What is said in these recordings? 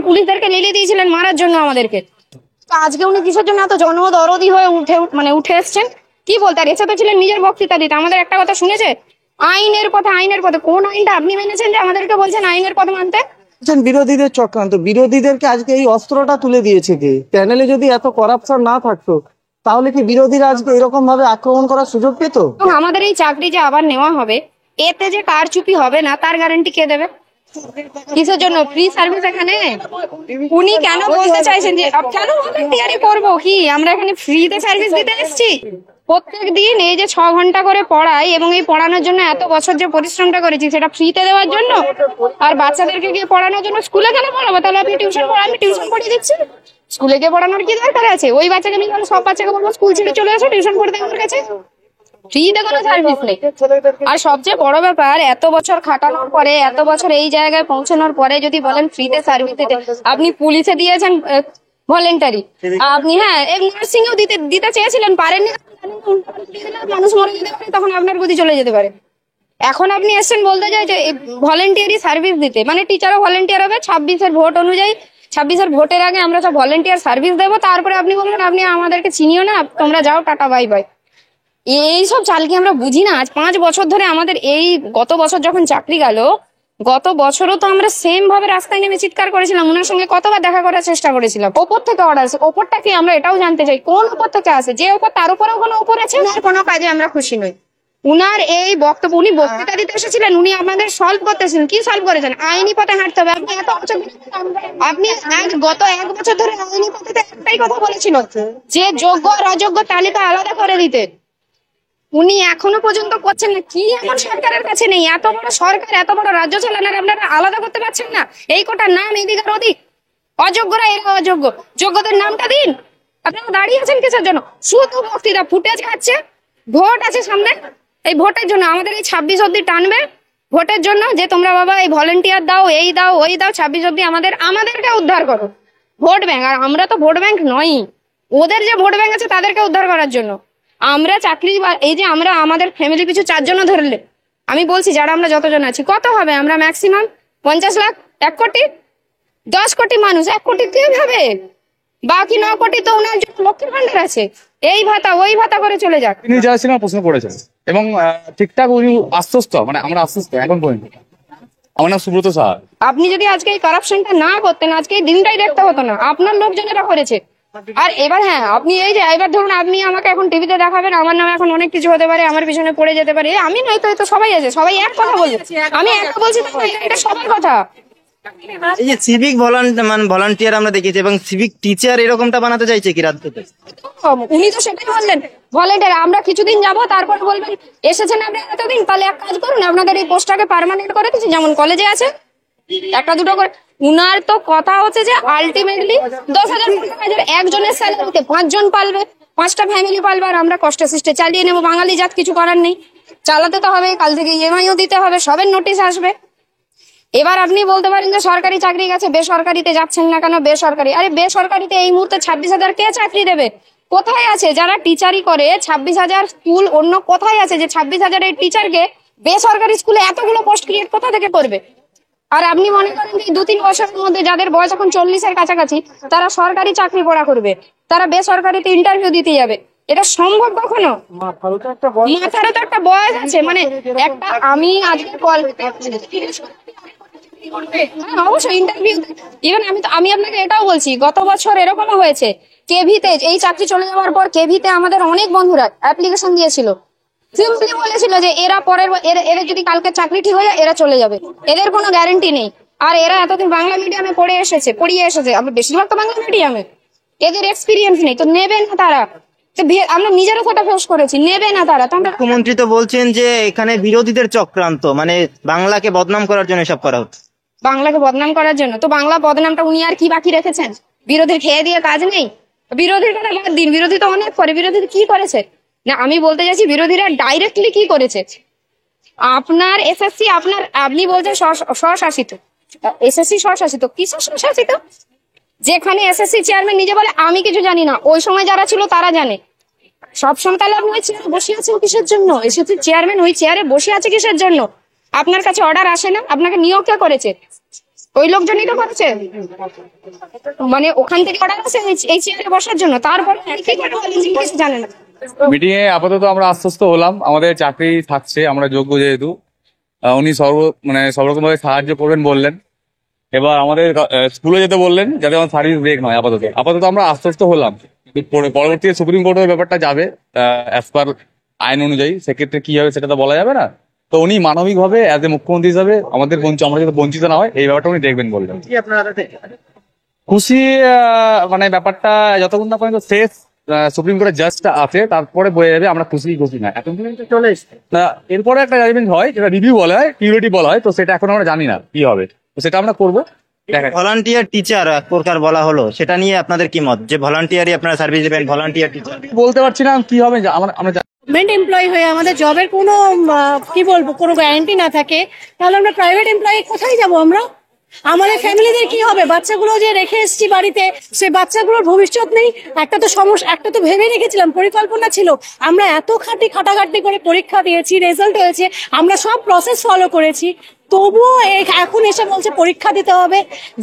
পুলিশদেরকে লেলিয়ে দিয়েছিলেন মারার জন্য আমাদেরকে। তো আজকে উনি কিসের জন্য এত জনদরদি হয়ে উঠে এসছেন কি বলতে? আর এসে তো ছিলেন নিজের বক্তৃতা দিতে। আমাদের একটা কথা শুনেছে, আইনের পথে, আইনের পথে। কোন আইনটা আপনি মেনেছেন যে আমাদেরকে বলছেন আইনের পথ মানতে? বিরোধীদের চক্রান্ত, বিরোধীদেরকে আজকে এই অস্ত্রটা তুলে দিয়েছে কে? প্যানেলে যদি এত করাপশন না থাকতো তাহলে কি বিরোধীরা আজকে এরকম ভাবে আক্রমণ করার সুযোগ পেত? আমাদের এই চাকরি যে আবার নেওয়া হবে, এতে যে কারচুপি হবে না তার গ্যারান্টি কে দেবে? কিসের জন্য ফ্রি সার্ভিস এখানে? উনি কেন বলতে চাইছেন যে কেন ভলান্টিয়ারি করবো? কি আমরা এখানে ফ্রিতে সার্ভিস দিতে এসেছি? প্রত্যেক দিন এই যে 6 ঘন্টা করে পড়াই এবং এই পড়ানোর জন্য এত বছর যে পরিশ্রমটা করেছি সেটা ফ্রিতে দেওয়ার জন্য? আর বাচ্চাদেরকে গিয়ে পড়ানোর জন্য স্কুলে কেন পড়াবো? তাহলে আপনি টিউশন পড়ান, আমি টিউশন পড়িয়ে দিচ্ছি। স্কুলে গিয়ে পড়ানোর কি দরকার আছে? ওই বাচ্চাকে নিয়ে সব বাচ্চাকে বলবো স্কুল ছেড়ে চলে আসো টিউশন পড়তে আমার কাছে। ফ্রিতে কোনো সার্ভিস নেই। আর সবচেয়ে বড় ব্যাপার, এত বছর খাটানোর পরে, এত বছর এই জায়গায় পৌঁছানোর পরে যদি বলেন ফ্রিতে সার্ভিস দিতে, আপনি পুলিশে দিয়েছেন ভলেন্টারি, আপনি নার্সিং এও দিতে চেয়েছিলেন, পারেননি, মানুষ মরে যেতে পারে, তখন আপনার গতি চলে যেতে পারে। এখন আপনি এসছেন বলতে চাই যে ভলেন্টিয়ারি সার্ভিস দিতে, মানে টিচারও ভলেন্টিয়ার হবে 26-এর ভোট অনুযায়ী। 26-এর ভোটের আগে আমরা সব ভলেন্টিয়ার সার্ভিস দেবো, তারপরে আপনি বলবেন আপনি আমাদেরকে চিনিও না, তোমরা যাও, টাটা বাই বাই। এইসব চাল কি আমরা বুঝি না? আজ 5 বছর ধরে আমাদের এই গত বছর যখন চাকরি গেল, গত বছরও তো আমরা সেম ভাবে রাস্তায় নেমে চিৎকার করেছিলাম, ওনার সঙ্গে কতবার দেখা করার চেষ্টা করেছিলাম। ওপর থেকে অর্ডার আছে, ওপরটা কি আমরা এটাও জানতে চাই, কোন ওপর থেকে আসে? যে ওপর তার উপরেও কোনো ওপর আছে? কোনো কাজে আমরা খুশি নই। উনার এই বক্তব্য, উনি বক্তৃতা দিতে এসেছিলেন, উনি আমাদের সলভ করতেছিলেন। কি সলভ করেছেন? আইনি পথে হাঁটতে হবে। আপনি আপনি গত 1 বছর ধরে আইনি পথে একটাই কথা বলেছিল যে যোগ্য আর অযোগ্য তালিকা আলাদা করে দিতে। উনি এখনো পর্যন্ত করছেন না। কি এমন সরকারের কাছে নেই? এত বড় সরকার, এত বড় রাজ্য চালানোর আপনারা আলাদা করতে পারছেন না? এই কটার নাম এদিক আর ওদিক, অযোগ্যরা এরা অযোগ্য, যোগ্যদের নামটা দিন। আপনারা দাঁড়িয়ে আছেন কিসের জন্য? শুধু বক্তৃতা, ফুটেজ খাচ্ছে। ভোট আছে সামনে, এই ভোটের জন্য আমাদের এই 26 অব্দি টানবে, ভোটের জন্য যে তোমরা বাবা এই ভলেন্টিয়ার দাও, এই দাও, ওই দাও, 26 অব্দি আমাদেরকে উদ্ধার করো। ভোট ব্যাংক, আর আমরা তো ভোট ব্যাংক নই। ওদের যে ভোট ব্যাংক আছে তাদেরকে উদ্ধার করার জন্য আমরা চাকরি, এই যে আমরা আমাদের ফ্যামিলি পিছু 4 জন ধরলে, আমি বলছি যারা আমরা যতজন আছি, কত হবে? আমরা ম্যাক্সিমাম 50 লাখ, 1 কোটি, 10 কোটি মানুষ, 1 কোটি কে ভাবে? বাকি 9 কোটি তো ওনার জন্য লক্ষ্মীর ভান্ডার আছে, এই ভাতা ওই ভাতা করে চলে যাক। তিনি যা ছিলেন প্রশ্ন করেছেন এবং ঠিকঠাক উনি আশ্বস্ত, মানে আমরা আশ্বস্ত এখন পর্যন্ত। আমার নাম সুব্রত সাহা। আপনি যদি আজকে এই কারাপশনটা না করতেন, আজকে এই দিনটাই দেখতে হতো না। আপনার লোকজনেরা করেছে। আর এবার আপনি এই যে এবার ধরুন আপনি আমাকে এখন টিভিতে দেখাবেন, আমার নামে এখন অনেক কিছু হতে পারে, আমার পিছনে পড়ে যেতে পারে। আমি নয়তো তো সবাই আছে, সবাই এক কথা বলছে, আমি একটা বলছি, এটা সবার কথা। এই যে সিভিক ভলান্টিয়ার আমরা দেখেছি এবং সিভিক টিচার এরকমটা বানাতে চাইছে কি রাজ্যতে? উনি তো সেটাই বললেন, ভলেন্টিয়ার। আমরা কিছুদিন যাব, তারপর বলবেন এসেছেন আপনি এতদিন, তাহলে এক কাজ করুন, আপনাদের এই পোস্টটাকে পার্মানেন্ট করে দিচ্ছি, যেমন কলেজে আছে 1-2 করে। উনার তো কথা হচ্ছে যে আলটিমেটলি 10,000 একজনের স্যালারিতে 5 জন পালবে, 5টা ফ্যামিলি পালবে, আর আমরা কষ্ট সৃষ্টে চালিয়ে নেবো। বাঙালি জাত, কিছু করার নেই, চালাতে তো হবে। কাল থেকে ইএমআইও দিতে হবে, সবের নোটিশ আসবে। এবার আপনি বলতে পারেন যে সরকারি চাকরি গেছে, বেসরকারিতে যাচ্ছেন না কেন? বেসরকারি, আরে বেসরকারিতে এই মুহূর্তে 26,000 কে চাকরি দেবে? কোথায় আছে যারা টিচারি করে? 26,000 স্কুল অন্য কোথায় আছে যে 26,000 এই টিচারকে বেসরকারি স্কুলে এতগুলো পোস্ট ক্রিয়েট কোথা থেকে করবে? আর আপনি মনে করেন যে 2-3 বছরের মধ্যে যাদের বয়স এখন 40-এর কাছাকাছি, তারা সরকারি চাকরি পড়া করবে, তারা বেসরকারিতে ইন্টারভিউ দিতে যাবে? এটা সম্ভব কখনো? মাথারও তো একটা বয়স আছে। মানে একটা আমি আজকে অবশ্যই ইন্টারভিউ, ইভেন আমি আপনাকে এটাও বলছি, গত বছর এরকমও হয়েছে কেভিতে, এই চাকরি চলে যাওয়ার পর কেভিতে আমাদের অনেক বন্ধুরা অ্যাপ্লিকেশন দিয়েছিল, সিম্পলি বলেছিল যে এরা এরা যদি কালকে চাকরি ঠিক হয়ে যায় এরা চলে যাবে, এদের কোনো গ্যারান্টি নেই। আর এরা এতদিন বাংলা মিডিয়ামে পড়িয়ে এসেছে, আমরা বেশিরভাগ তো বাংলা মিডিয়ামে, এদের এক্সপিরিয়েন্স নেই, তো নেবে না তারা। আমরা নিজেরা সেটা ফেস করেছি, নেবে না তারা। তো মুখ্যমন্ত্রী তো বলছেন যে এখানে বিরোধীদের চক্রান্ত, মানে বাংলাকে বদনাম করার জন্য সব করা হচ্ছে। বাংলাকে বদনাম করার জন্য? তো বাংলা বদনামটা উনি আর কি বাকি রেখেছেন? বিরোধী খেয়ে দিয়ে কাজ নেই? বিরোধীর কথা বাদ দিন, বিরোধী তো অনেক করে। বিরোধী কি করেছে না, আমি বলতে চাইছি বিরোধীরা ডাইরেক্টলি কি করেছে। আপনার এসএসসি, আপনি বলছেন স্বশাসিত, এসএসসি স্বশাসিত, কিসের স্বশাসিত? যেখানে এসএসসি চেয়ারম্যান নিজে বলে আমি কিছু জানি না, ওই সময় যারা ছিল তারা জানে। সবসময় তাহলে আপনি ওই চেয়ারে বসে আছেন কিসের জন্য? এসএসসি চেয়ারম্যান ওই চেয়ারে বসে আছে কিসের জন্য? আপনার কাছে অর্ডার আসে না? আপনাকে নিয়োগ কে করেছে? ওই লোকজনই তো করেছে, মানে ওখান থেকে অর্ডার আছে এই চেয়ারে বসার জন্য, তারপর কিছু জানে না। মিটিং এ আপাতত আমরা আশ্বস্ত হলাম, আমাদের চাকরি থাকছে, আমরা যোগ্য যেহেতু। উনি সব রকম ভাবে সাহায্য করবেন বললেন। এবার আমাদের স্কুলে যেতে বললেন, যাতে আমার সার্ভিস ব্রেক নয়। আপাতত আমরা আশ্বস্ত হলাম। পরবর্তীতে সুপ্রিম কোর্টের ব্যাপারটা যাবে অ্যাজ পার আইন অনুযায়ী, সেক্ষেত্রে কি হবে সেটা তো বলা যাবে না। তো উনি মানবিকভাবে অ্যাজ এ মুখ্যমন্ত্রী হিসাবে আমরা যাতে বঞ্চিত না হয় এই ব্যাপারটা উনি দেখবেন বললেন। খুশি মানে ব্যাপারটা যতক্ষণ না পর্যন্ত শেষ সুপ্রিম কোর্টের জাজটা আছে তারপরে বোঝা যাবে আমরা খুশি না। এখন পর্যন্ত চলে এসছে, এরপরে একটা জাজমেন্ট হয় যেটা রিভিউ বলা হয়, কিউরিটি বলা হয়, তো সেটা এখন আমরা জানি না কি হবে, তো সেটা আমরা করবো। ভলান্টিয়ার টিচার এক প্রকার বলা হলো, সেটা নিয়ে আপনাদের কি মত, যে ভলান্টিয়ারই আপনারা সার্ভিস দেবেন, ভলান্টিয়ার টিচার? বলতে পারছি না কি হবে, আমরা গভর্নমেন্ট এমপ্লয়ি হয়ে আমাদের জবের কোনো কি বলবো কোনো গ্যারান্টি না থাকে, তাহলে আমরা প্রাইভেট এমপ্লয়ি কোথায় যাব আমরা? আমাদের ফ্যামিলিদের কি হবে? বাচ্চাগুলো যে রেখে এসেছি বাড়িতে, সে বাচ্চাগুলোর ভবিষ্যৎ নেই। একটা তো সমস্যা, একটা তো ভেবে রেখেছিলাম, পরিকল্পনা ছিল, আমরা এত খাটাখাটি করে পরীক্ষা দিয়েছি, রেজাল্ট হয়েছে, আমরা সব প্রসেস ফলো করেছি, তবুও এখন এসে বলছে পরীক্ষা দিতে হবে।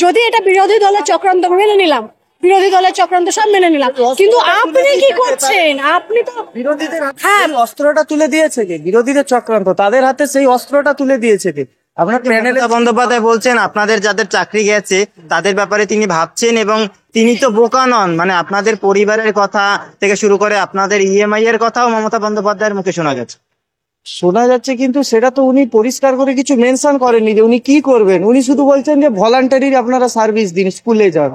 যদি এটা বিরোধী দলের চক্রান্ত, মেনে নিলাম, বিরোধী দলের চক্রান্ত সব মেনে নিলাম, কিন্তু আপনি কি করছেন? আপনি তো বিরোধীদের হাতে অস্ত্রটা তুলে দিয়েছে কে? বিরোধীদের চক্রান্ত, তাদের হাতে সেই অস্ত্রটা তুলে দিয়েছে কে? আপনার প্যানেলে মমতা বন্দ্যোপাধ্যায় বলছেন আপনাদের যাদের চাকরি গেছে তাদের ব্যাপারে তিনি ভাবছেন, এবং তিনি তো বোকা নন, মানে আপনাদের পরিবারের কথা থেকে শুরু করে আপনাদের ইএমআই এর কথাও মমতা বন্দ্যোপাধ্যায়ের মুখে শোনা গেছে। শোনা যাচ্ছে, কিন্তু সেটা তো উনি পরিষ্কার করে কিছু মেনশন করেননি যে উনি কি করবেন। উনি শুধু বলছেন যে ভলান্টারি আপনারা সার্ভিস দিন, স্কুলে যান,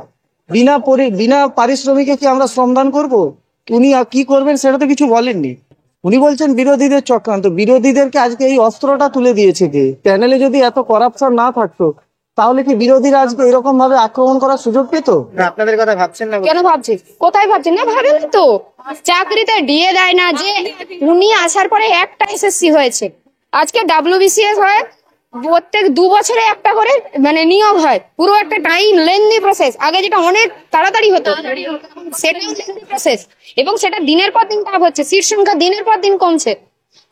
বিনা পারিশ্রমিকে কি আমরা শ্রমদান করব? উনি কি করবেন সেটা তো কিছু বলেননি। উনি বলছেন বিরোধীদের চক্রান্ত, বিরোধীদেরকে আজকে এই অস্ত্রটা তুলে দিয়েছে কে? প্যানেলে যদি এত করাপশন না থাকতো তাহলে কি বিরোধীরা আজকে এরকম ভাবে আক্রমণ করার সুযোগ পেত? আপনাদের কথা ভাবছেন না? কেন ভাবছি? কোথায় ভাবছেন? না ভাবেন তো, চাকরিতে দিয়ে দেয় না। যে উনি আসার পরে একটা এসএসসি হয়েছে, আজকে ডাব্লিউবিসিএস হয়, প্রত্যেক 2 বছরে একটা করে মানে নিয়োগ হয়, পুরো একটা টাইম লেন্দি প্রসেস। আগে যেটা অনেক তাড়াতাড়ি হতো সেটাও লেন্দি প্রসেস, এবং সেটা দিনের পর দিন টাপ হচ্ছে, সিট সংখ্যা দিনের পর দিন কমছে।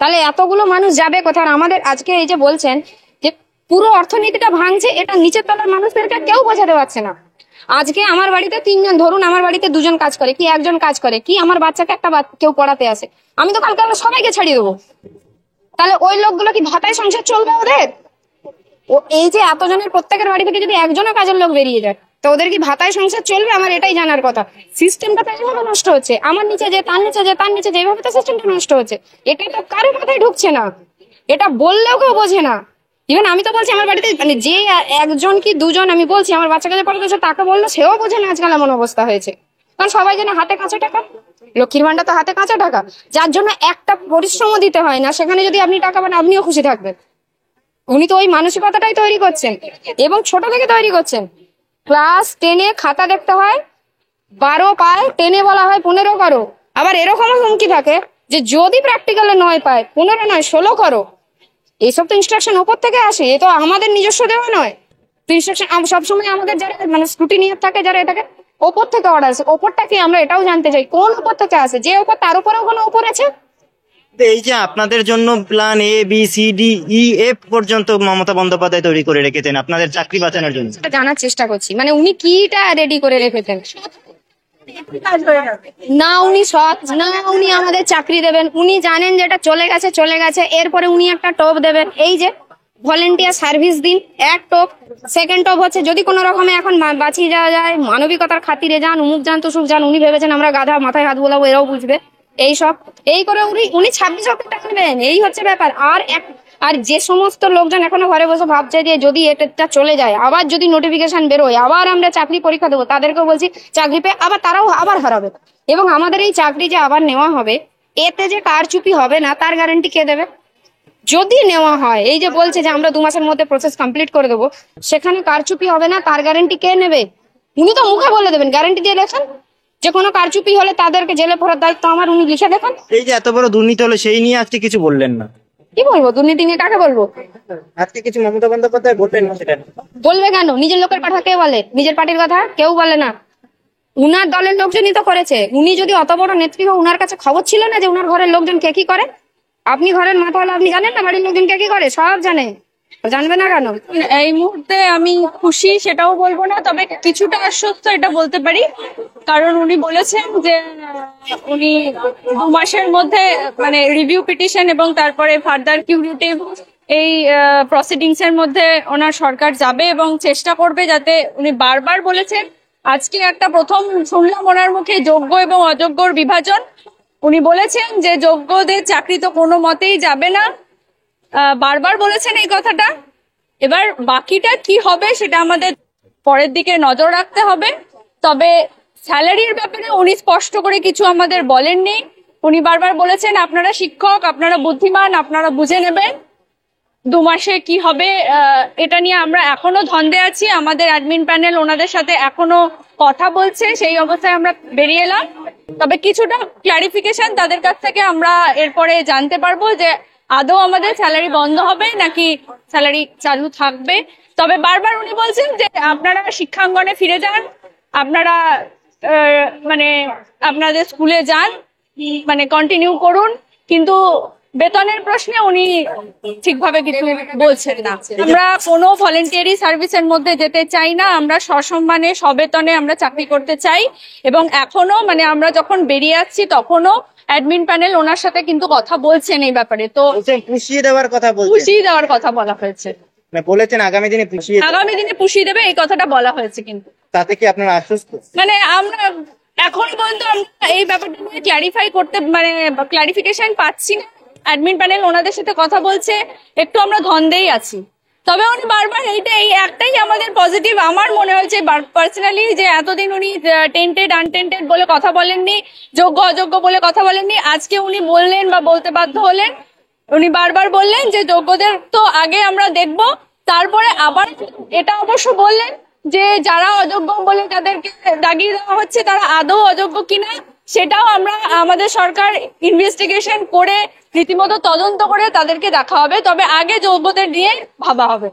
তাহলে এতগুলো মানুষ যাবে কোথায়? আমাদের আজকে এই যে বলছেন যে পুরো অর্থনীতিটা ভাঙছে, এটা নিচের তলার মানুষদেরকে কেউ বোঝাতে পারছে না। আজকে আমার বাড়িতে 3 জন, ধরুন আমার বাড়িতে 2 জন কাজ করে, কি 1 জন কাজ করে, কি আমার বাচ্চাকে একটা কেউ পড়াতে আসে, আমি তো কালকে আমরা সবাইকে ছাড়িয়ে দেবো। তাহলে ওই লোকগুলো কি ভাতায় সংসার চলবে ওদের? ও এই যে এতজনের প্রত্যেকের বাড়ি থেকে যদি একজনও কাজের লোক বেরিয়ে যায়, তো ওদের কি ভাতায় সংসার চলবে? আমার এটাই জানার কথা। সিস্টেমটা তো এইভাবে নষ্ট হচ্ছে, আমার নিচে যে তার নিচে যে তার নিচে যে, এইভাবে তো সিস্টেমটা নষ্ট হচ্ছে। এটা তো কারো মাথায় ঢুকছে না, এটা বললেও কেউ বোঝে না। ইভেন আমি তো বলছি আমার বাড়িতে মানে যে 1 জন কি 2 জন আমি বলছি আমার বাচ্চাকে যে পড়াতে তাকে বললো, সেও বোঝে না আজকাল এমন অবস্থা হয়েছে। কারণ সবাই জানে হাতে কাঁচা টাকা, লক্ষ্মীর ভান্ডার তো হাতে কাঁচা টাকা, যার জন্য একটা পরিশ্রমও দিতে হয় না, সেখানে যদি আপনি টাকা পান আপনিও খুশি থাকবেন। উনি তো ওই মানসিকতাটাই তৈরি করছেন, এবং ছোট থেকে তৈরি করছেন। ক্লাস 10-এ খাতা দেখতে হয়, 12 পায়, 10-এ বলা হয় 15 করো। আবার এরকমও হুমকি থাকে যে যদি প্র্যাকটিক্যালে 9 পায়, 15 নয় 16 করো। এইসব তো ইনস্ট্রাকশন ওপর থেকে আসে, এ তো আমাদের নিজস্ব দেওয়া নয়। তো ইনস্ট্রাকশন সবসময় আমাদের যারা মানে স্ক্রুটিনিয়ার থাকে, যারা এটাকে ওপর থেকে অর্ডার আছে, ওপরটা কি আমরা এটাও জানতে চাই, কোন ওপর থেকে আসে? যে ওপর তার উপরেও কোনো ওপর আছে? এই যে আপনাদের জন্য প্ল্যান ABCDEF পর্যন্ত মমতা বন্দ্যোপাধ্যায় তৈরি করে রেখেছেন আপনাদের চাকরি বাঁচানোর জন্য, সেটা জানার চেষ্টা করছি। মানে উনি কিটা রেডি করে রেখেছেন? না উনি সৎ, না উনি আমাদের চাকরি দেবেন। উনি জানেন যেটা চলে গেছে চলে গেছে, এরপরে উনি একটা টোপ দেবেন, এই যে ভলেন্টিয়ার সার্ভিস দিন, এক টোপ। সেকেন্ড টোপ হচ্ছে যদি কোনো রকমে এখন বাঁচিয়ে যাওয়া যায়, মানবিকতার খাতিরে যান, উমুক যান তুসুক যান। উনি ভেবেছেন আমরা গাধা, মাথায় হাত বোলাবো, এরাও বুঝবে। এইসব এই করে উনি 26 অক্টোবর টানবেন, এই হচ্ছে ব্যাপার। আর যে সমস্ত লোকজন এখনো ঘরে বসে ভাবছে যে যদি এটা চলে যায়, আবার যদি নোটিফিকেশন বেরোয়, আবার আমরা চাকরি পরীক্ষা দেবো, তাদেরকেও বলছি চাকরি পেয়ে আবার তারাও আবার হারাবে। এবং আমাদের এই চাকরি যে আবার নেওয়া হবে, এতে যে কারচুপি হবে না তার গ্যারান্টি কে দেবে? যদি নেওয়া হয়, এই যে বলছে যে আমরা 2 মাসের মধ্যে প্রসেস কমপ্লিট করে দেবো, সেখানে কারচুপি হবে না তার গ্যারান্টি কে নেবে? উনি তো মুখে বলে দেবেন, গ্যারান্টি দিয়ে লেখেন যে কোনো কারচুপি হলে তাদেরকে জেলে পড়ার দায়িত্ব আমার, উনি লিখে দেখান। এই যে এত বড় দুর্নীতি হলো সেই নিয়ে আজকে কিছু বললেন না, কি বলবো? দুর্নীতি নিয়ে কাকে বলবো? আজকে কিছু মমতা বন্দ্যোপাধ্যায় বললেন না, সেটা বলবে কেন? নিজের লোকের কথা কে বলে? নিজের পার্টির কথা কেউ বলে না। উনার দলের লোকজনই তো করেছে। উনি যদি অত বড় নেত্রী হয়, উনার কাছে খবর ছিল না যে উনার ঘরের লোকজন কে কি করে? আপনি ঘরের মাথা হলে আপনি জানেন না বাড়ির লোকজন কে কি করে? সব জানে। জানবে না কেন? এই মুহূর্তে আমি খুশি সেটাও বলবো না, তবে কিছুটা আশ্বস্ত এটা বলতে পারি। কারণ উনি বলেছেন যে উনি 2 মাসের মধ্যে মানে রিভিউ পিটিশন এবং তারপরে ফার্দার কিউরেটিভ এই প্রসিডিংস এর মধ্যে ওনার সরকার যাবে এবং চেষ্টা করবে, যাতে উনি বারবার বলেছেন। আজকে একটা প্রথম শুনলাম ওনার মুখে যোগ্য এবং অযোগ্যর বিভাজন। উনি বলেছেন যে যোগ্যদের চাকরি তো কোনো মতেই যাবে না, বারবার বলেছেন এই কথাটা। এবার বাকিটা কি হবে সেটা আমাদের পরের দিকে নজর রাখতে হবে। তবে স্যালারির ব্যাপারে উনি স্পষ্ট করে কিছু আমাদের বলেননি। উনি বারবার বলেছেন আপনারা শিক্ষক, আপনারা বুদ্ধিমান, আপনারা বুঝে নেবেন 2 মাসে কি হবে। এটা নিয়ে আমরা এখনো ধন্দে আছি। আমাদের অ্যাডমিন প্যানেল ওনাদের সাথে এখনো কথা বলছে, সেই অবস্থায় আমরা বেরিয়ে এলাম। তবে কিছুটা ক্লারিফিকেশন তাদের কাছ থেকে আমরা এরপরে জানতে পারবো যে আদৌ আমাদের স্যালারি বন্ধ হবে নাকি স্যালারি চালু থাকবে। তবে বারবার উনি বলছেন যে আপনারা শিক্ষাঙ্গনে ফিরে যান, আপনারা মানে আপনাদের স্কুলে যান, মানে কন্টিনিউ করুন, কিন্তু বেতনের প্রশ্নে উনি ঠিকভাবে কিছু বলছেন না। আমরা কোনো ভলেন্টিয়ারি সার্ভিসের মধ্যে যেতে চাই না, আমরা সসম্মানে সবেতনে আমরা চাকরি করতে চাই। এবং এখনো মানে আমরা যখন বেরিয়ে আসছি তখনও অ্যাডমিন প্যানেল ওনার সাথে কিন্তু কথা বলছেন এই ব্যাপারে। তো বলছেন পুষিয়ে দেওয়ার কথা বলছেন, পুষিয়ে দেওয়ার কথা বলা হয়েছে, মানে বলেছেন আগামী দিনে পুষিয়ে দেবেন। আগামী দিনে পুষিয়ে দেবে এই কথাটা বলা হয়েছে। কিন্তু তাতে কি আপনারা আশ্বস্ত? মানে আমরা এখন পর্যন্ত আমরা এই ব্যাপারটা নিয়ে ক্লারিফাই করতে মানে ক্লারিফিকেশন পাচ্ছি না। অ্যাডমিন প্যানেল ওনাদের সাথে কথা বলছে, একটু আমরা ধন্দেই আছি। তবে উনি বারবার এই একটাই আমাদের পজিটিভ আমার মনে হয়েছে পার্সোনালি, যে এতদিন উনি টেন্টেড আনটেন্টেড বলে কথা বলেননি, যোগ্য অযোগ্য বলে কথা বলেননি। আজকে উনি বললেন বা বলতে বাধ্য হলেন, উনি বারবার বললেন যে যোগ্যদের তো আগে আমরা দেখব, তারপরে আবার এটা অবশ্য বললেন যে যারা অযোগ্য বলে তাদেরকে দাগিয়ে দেওয়া হচ্ছে তারা আদৌ অযোগ্য কিনা সেটাও আমরা আমাদের সরকার ইনভেস্টিগেশন করে রীতিমতো তদন্ত করে তাদেরকে দেখা হবে। তবে আগে যোগ্যদের নিয়ে ভাবা হবে।